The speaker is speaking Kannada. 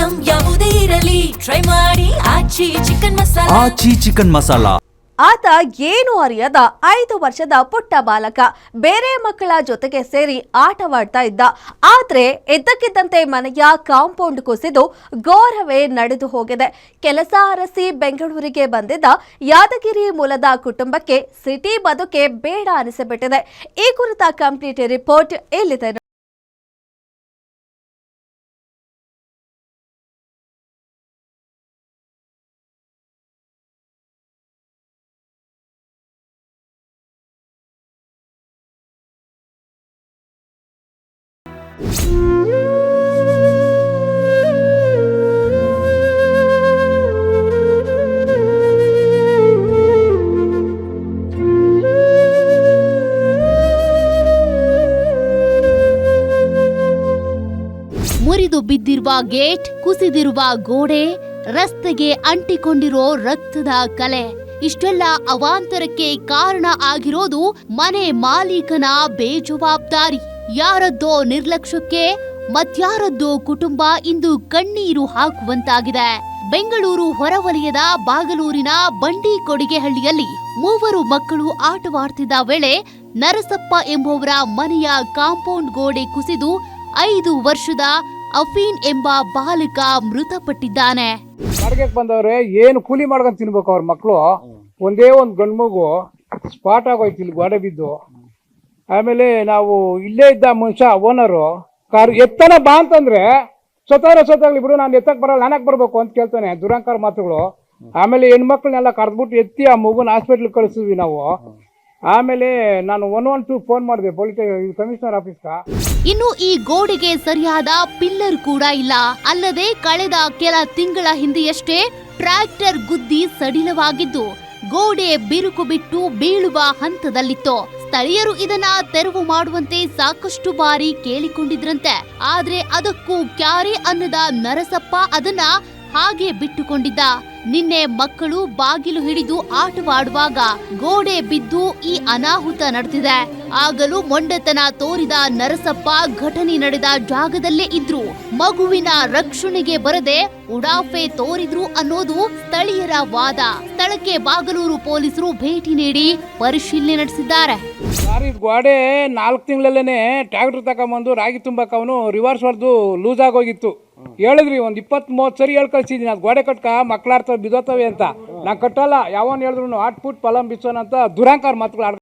ಐಟಂ ಯಾವುದೇ ಇರಲಿ ಟ್ರೈ ಮಾಡಿ ಆಚಿ ಚಿಕನ್ ಮಸಾಲಾ. ಆತ ಏನು ಅರಿಯದ 5 ವರ್ಷದ ಪುಟ್ಟ ಬಾಲಕ ಬೇರೆ ಮಕ್ಕಳ ಜೊತೆಗೆ ಸೇರಿ ಆಟವಾಡ್ತಾ ಇದ್ದ. ಆದ್ರೆ ಇದ್ದಕ್ಕಿದ್ದಂತೆ ಮನೆಯ ಕಾಂಪೌಂಡ್ ಕುಸಿದು ಘೋರವೇ ನಡೆದು ಹೋಗಿದೆ. ಕೆಲಸ ಅರಸಿ ಬೆಂಗಳೂರಿಗೆ ಬಂದಿದ್ದ ಯಾದಗಿರಿ ಮೂಲದ ಕುಟುಂಬಕ್ಕೆ ಸಿಟಿ ಬದುಕೆ ಬೇಡ ಅನಿಸಿಬಿಟ್ಟಿದೆ. ಈ ಕುರಿತ ಕಂಪ್ಲೀಟ್ ರಿಪೋರ್ಟ್ ಇಲ್ಲಿದೆ. ಮುರಿದು ಬಿದ್ದಿರುವ ಗೇಟ್, ಕುಸಿದಿರುವ ಗೋಡೆ, ರಸ್ತೆಗೆ ಅಂಟಿಕೊಂಡಿರೋ ರಕ್ತದ ಕಲೆ, ಇಷ್ಟೆಲ್ಲ ಅವಾಂತರಕ್ಕೆ ಕಾರಣ ಆಗಿರೋದು ಮನೆ ಮಾಲೀಕನ ಬೇಜವಾಬ್ದಾರಿ. ಯಾರದ್ದೋ ನಿರ್ಲಕ್ಷ್ಯಕ್ಕೆ ಮತ್ಯಾರದ್ದೋ ಕುಟುಂಬ ಇಂದು ಕಣ್ಣೀರು ಹಾಕುವಂತಾಗಿದೆ. ಬೆಂಗಳೂರು ಹೊರವಲಯದ ಬಾಗಲೂರಿನ ಬಂಡಿಕೊಡಿಗೆಹಳ್ಳಿಯಲ್ಲಿ 3 ಮಕ್ಕಳು ಆಟವಾಡ್ತಿದ್ದ ವೇಳೆ ನರಸಪ್ಪ ಎಂಬುವರ ಮನೆಯ ಕಾಂಪೌಂಡ್ ಗೋಡೆ ಕುಸಿದು 5 ವರ್ಷದ ಅಫೀನ್ ಎಂಬ ಬಾಲಕ ಮೃತಪಟ್ಟಿದ್ದಾನೆ. ಬಾಡಿಗೆಗೆ ಬಂದವ್ರೆ ಏನು ಕೂಲಿ ಮಾಡ್ಕೊಂಡು ತಿನ್ಬೇಕು ಅವ್ರ ಮಕ್ಕಳು. ಒಂದೇ ಒಂದು ಗಂಡು ಮಗು ಸ್ಪಾಟ್ ಆಗೋಯ್ತು ಇಲ್ಲಿ ಗೋಡೆ ಬಿದ್ದು. ಆಮೇಲೆ ನಾವು ಇಲ್ಲೇ ಇದ್ದ ಮನುಷ್ಯ ಓನರು ಕಾರ್ ಎತ್ತನ ಬಾ ಅಂತಂದ್ರೆ ಸ್ವತಃ ಬಿಡು, ನಾನು ಎತ್ತಕ್ಕೆ ಬರಲ್ಲ, ನಾನಕ್ಕೆ ಬರಬೇಕು ಅಂತ ಕೇಳ್ತಾನೆ. ದುರಂಕಾರ ಮಾತುಗಳು. ಆಮೇಲೆ ಹೆಣ್ಮಕ್ಳನ್ನೆಲ್ಲ ಕರೆದ್ಬಿಟ್ಟು ಎತ್ತಿ ಆ ಮಗುನ ಹಾಸ್ಪಿಟ್ಲಿಗೆ ಕಳಿಸಿದ್ವಿ ನಾವು. ಆಮೇಲೆ ನಾನು 112 ಫೋನ್ ಮಾಡಿದೆ ಪೊಲೀಸ್ ಕಮಿಷನರ್ ಆಫೀಸ್ಗೆ. ಇನ್ನು ಈ ಗೋಡೆಗೆ ಸರಿಯಾದ ಪಿಲ್ಲರ್ ಕೂಡ ಇಲ್ಲ. ಅಲ್ಲದೆ ಕಳೆದ ಕೆಲ ತಿಂಗಳ ಹಿಂದೆಯಷ್ಟೇ ಟ್ರ್ಯಾಕ್ಟರ್ ಗುದ್ದಿ ಸಡಿಲವಾಗಿದ್ದು ಗೋಡೆ ಬಿರುಕು ಬಿಟ್ಟು ಬೀಳುವ ಹಂತದಲ್ಲಿತ್ತು. ಸ್ಥಳೀಯರು ಇದನ್ನ ತೆರವು ಮಾಡುವಂತೆ ಸಾಕಷ್ಟು ಬಾರಿ ಕೇಳಿಕೊಂಡಿದ್ರಂತೆ. ಆದ್ರೆ ಅದಕ್ಕೂ ಕ್ಯಾರೆ ಅನ್ನದ ನರಸಪ್ಪ ಅದನ್ನ ಹಾಗೆ ಬಿಟ್ಟುಕೊಂಡಿದ್ದ. ನಿನ್ನೆ ಮಕ್ಕಳು ಬಾಗಿಲು ಹಿಡಿದು ಆಟವಾಡುವಾಗ ಗೋಡೆ ಬಿದ್ದು ಈ ಅನಾಹುತ ನಡೆದಿದೆ. ಆಗಲೂ ಮೊಂಡತನ ತೋರಿದ ನರಸಪ್ಪ ಘಟನೆ ನಡೆದ ಜಾಗದಲ್ಲೇ ಇದ್ರು. ಮಗುವಿನ ರಕ್ಷಣೆಗೆ ಬರದೆ ಉಡಾಫೆ ತೋರಿದ್ರು ಅನ್ನೋದು ಸ್ಥಳೀಯರ ವಾದ. ಸ್ಥಳಕ್ಕೆ ಬಾಗಲೂರು ಪೊಲೀಸರು ಭೇಟಿ ನೀಡಿ ಪರಿಶೀಲನೆ ನಡೆಸಿದ್ದಾರೆ. ಗೋಡೆ 4 ತಿಂಗಳಲ್ಲೇನೆ ಟ್ರ್ಯಾಕ್ಟರ್ ತಗೊಂಬಂದು ರಾಗಿ ತುಂಬಕ್ಕೆ ಅವನು ರಿವರ್ಸ್ ಹೊಡೆದು ಲೂಸ್ ಆಗೋಗಿತ್ತು. ಹೇಳಿದ್ರಿ ಒಂದು 20-30 ಸರಿ ಹೇಳಿ ಕಳ್ಸಿದ್ದೀನಿ, ಅದು ಗೋಡೆ ಕಟ್ಕ ಮಕ್ಕಳಾಡ್ತವೆ ಬಿದ್ದೋತವೆ ಅಂತ. ನಾನು ಕಟ್ಟಲ್ಲ, ಯಾವನ್ ಹೇಳಿದ್ರು ಆಟ್ ಪುಟ್ ಪಲಂ ಬಿಚ್ಚೋಣ ಅಂತ ದುರಂಕಾರ ಮಾತುಗಳು